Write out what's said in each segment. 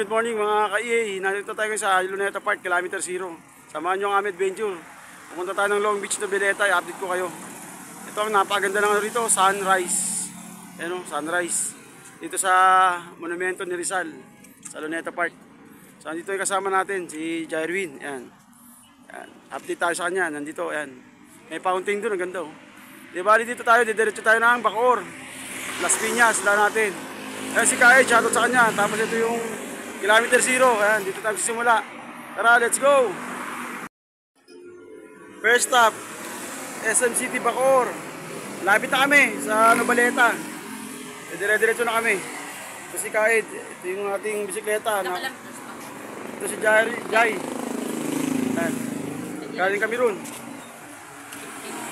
good morning mga ka-EA. Nandito tayo sa Luneta Park, kilometer 0. Samahan nyo ang aming adventure. Pumunta tayo ng Long Beach na Bileta, i-update ko kayo. Ito ang napakaganda ng rito, sunrise. Ayan o, sunrise. Dito sa monumento ni Rizal, sa Luneta Park. So nandito yung kasama natin, si Jairwin. Ayan. Ayan. Update tayo sa kanya, nandito. Ayan. May fountain doon, ang ganda o. Di bali dito tayo, didiretso tayo ng Bacoor. Las Piñas, daan natin. Ayan si Kaed, shoutout sa kanya. Tapos ito yung kilometer 0. Ayan, dito tayo sisimula. Tara, let's go! First stop, SM City Bacoor. Lapit na kami sa Nobaleta. Dire-diretso na kami. Ito si Kaed, ito yung ating bisikleta. Ito si Jai. Ayan. Galing kami ron.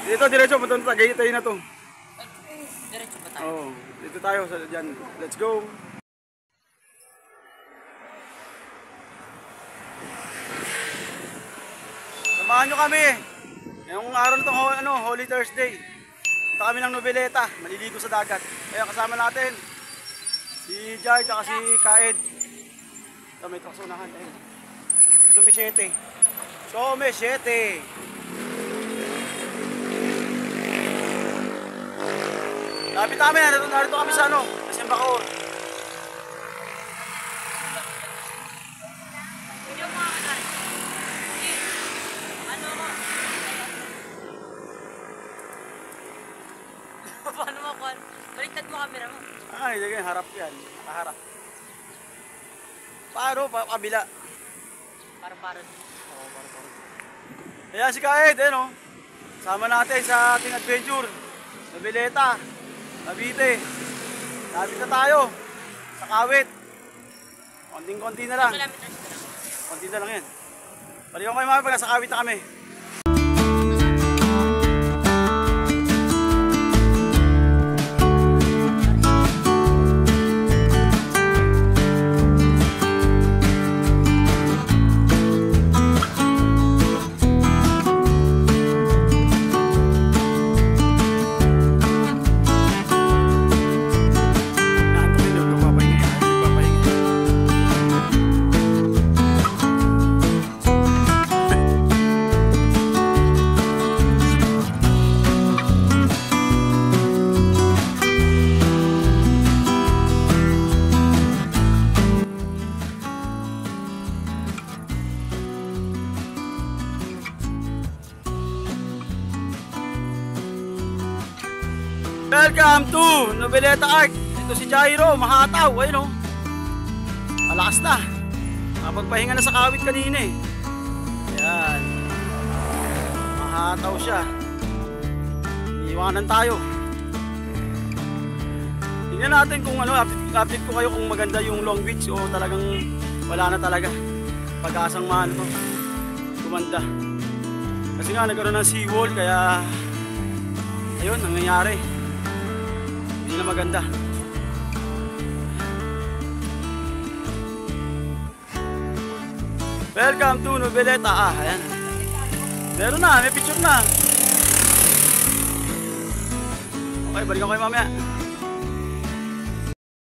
Dito, diretso, punta tayo na to. Diretso ba tayo? Oo, dito tayo sa dyan. Let's go. Samahan nyo kami. Ngayong araw na itong Holy Thursday. Punta kami ng Noveleta, maliligo sa dagat. Kaya kasama natin si Jai at si Kaed. Ito may truck sa unahan. Sumishete. Lapit namin, narito kami sa SM Bacoor. Paano mo, Juan? Baliktad mo camera mo. Ay, harap yan. Nakaharap. Paano? Kabila. Parang. Oo, parang. Ayan si Kaed, sama natin sa ating adventure. Noveleta, Cavite. Lapit na tayo. Sa Kawit. Konting-konti na lang. Konti na lang yan. Balikan kayo mga pag nasa Kawit na kami. Welcome to Noveleta Arc. Ito si Jairo, mahataw. Ayun malakas na. Nakapagpahinga na sa Kawit kanina eh. Ayan. Mahataw siya. Iwanan tayo. Tingnan natin kung update ko kayo kung maganda yung Long Beach o talagang wala na talaga. Pag-asang mahal to. Gumanda. Kasi nga nagkaroon ng seawall kaya ayun, nangyayari. Hindi na maganda. Welcome to Noveleta. Ayan. Meron na, may picture na. Okay, balikan ko kayo mamaya.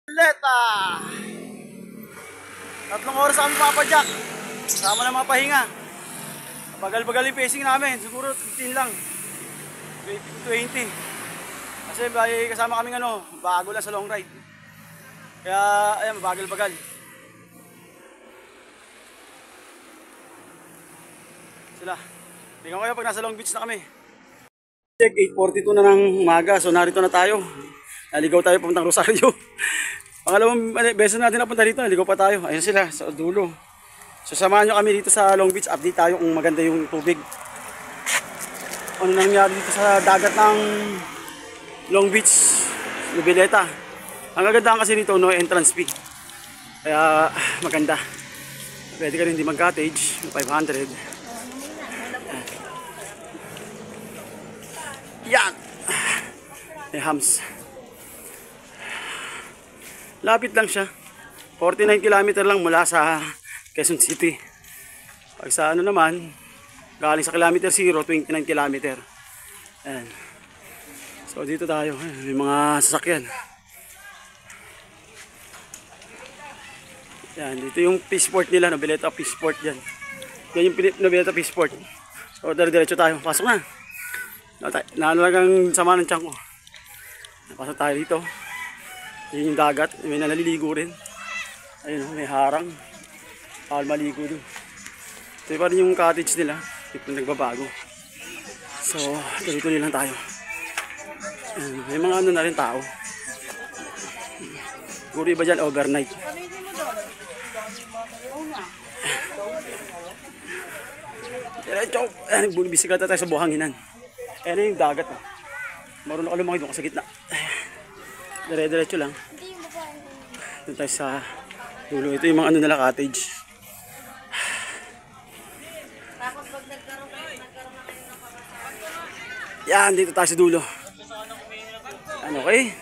Noveleta! 3 oras kami papadyak. Kasama na mga pahinga. Bagal-bagal yung pacing namin. Siguro 15 lang. 20. Kasi kasama kaming bago lang sa long ride. Kaya ayan, bagal-bagal. Sila. Tingnan ko kayo pag nasa Long Beach na kami. 8:42 na ng umaga, so narito na tayo. Naligaw tayo papuntang Rosario. Pangalawang beses natin napunta dito, naligaw pa tayo. Ayun sila, sa dulo. So samahan nyo kami dito sa Long Beach, update tayo kung maganda yung tubig. Ano nangyari dito sa dagat ng Long Beach, Noveleta. Ang kagandahan kasi nito, no entrance fee. Kaya maganda. Pwede ka rin hindi mag-cottage, 500. Yan! May hams. Lapit lang siya. 49 km lang mula sa Quezon City. Pag sa naman, galing sa kilometer 0, 29 km. Ayan. So dito tayo, may mga sasakyan. Yan, dito yung Peaceport nila, Noveleta Peaceport yan. Yan yung Noveleta Peaceport. So, diretso tayo. Pasok na. Nalagang sama ng tiyan ko. Pasok tayo dito. Yan yung dagat. May naliligo rin. Ayun, may harang. Bawal maligo doon. Ito pa rin yung cottage nila. Ito nagbabago. So, tuloy-tuloy lang tayo. Ayun, may mga ano na rin tao. Siguro iba dyan, overnight. Diretso. Bisikleta tayo sa buhanginan. Ayan yung dagat. Marunong ka lumaki doon sa gitna. Dire-diretso lang. Doon tayo sa dulo. Ito yung mga ano nila cottage. Yan, dito tayo sa dulo. Ano, okay?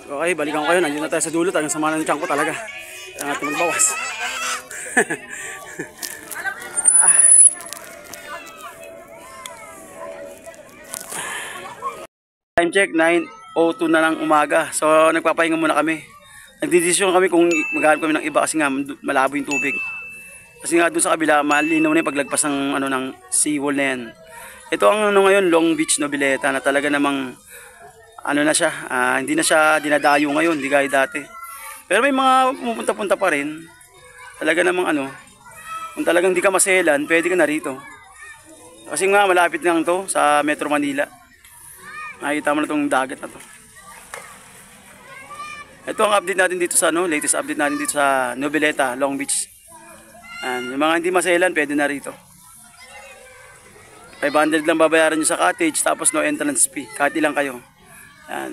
Okay, balikan ko kayo. Nandito na tayo sa dulo. Talagang sama ng tiyan ko talaga. Kaya natin magbawas. Time check, 9:02 na ng umaga. So, nagpapahinga muna kami. Nagdidesisyon kami kung maghanap kami ng iba kasi nga malabo yung tubig. Kasi nga doon sa kabila, malinaw na yung paglagpas ng, ng seawall na yan. Ito ang ngayon, Long Beach, Noveleta na talaga namang na siya, hindi na siya dinadayo ngayon, hindi gaya dati. Pero may mga pumupunta-punta pa rin. Talaga namang kung talagang di ka maselan, pwede ka na rito. Kasi nga malapit lang to sa Metro Manila. Nakikita mo na itong dagat na to. Ito ang update natin dito sa latest update natin dito sa Noveleta, Long Beach. Yung mga hindi maselan, pwede na rito. 500 lang babayaran nyo sa cottage, tapos no entrance fee. Kahit ilang kayo. Yan.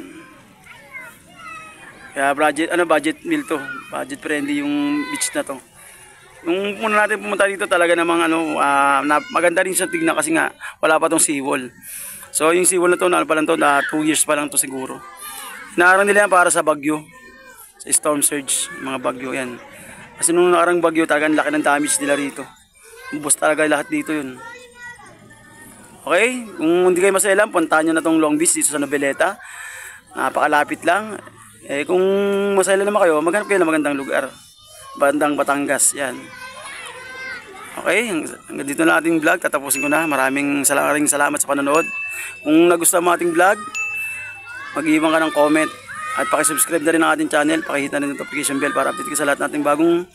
Kaya budget meal to. Budget friendly yung beach na to. Nung muna natin pumunta dito talaga namang maganda rin siya tignan kasi nga wala pa tong seawall. So yung seawall na to, pa lang to, 2 years pa lang to siguro. Inaarang nila yan para sa bagyo. Sa storm surge, mga bagyo yan. Kasi nung nakarang bagyo, talagang laki ng damage nila rito. Ubos talaga lahat dito yun. Okay, kung hindi kayo maselan, puntahan nyo na tong Long Beach dito sa Noveleta. Napakalapit lang. Kung maselan naman kayo, maghanap kayo ng magandang lugar. Bandang Batangas, yan. Okay, hanggang dito na ating vlog. Tatapusin ko na. Maraming salamat sa panonood. Kung nagustuhan mo ating vlog, mag-iwan ka ng comment. At pakisubscribe na rin ang ating channel. Pakihita na ng notification bell para update ka sa lahat nating bagong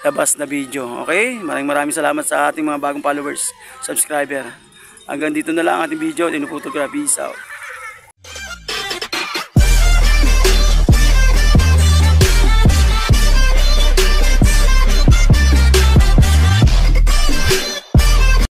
labas na video. Okay, maraming salamat sa ating mga bagong followers, subscriber. Hanggang dito na lang ang ating video. Tinuputol ko na. Peace out.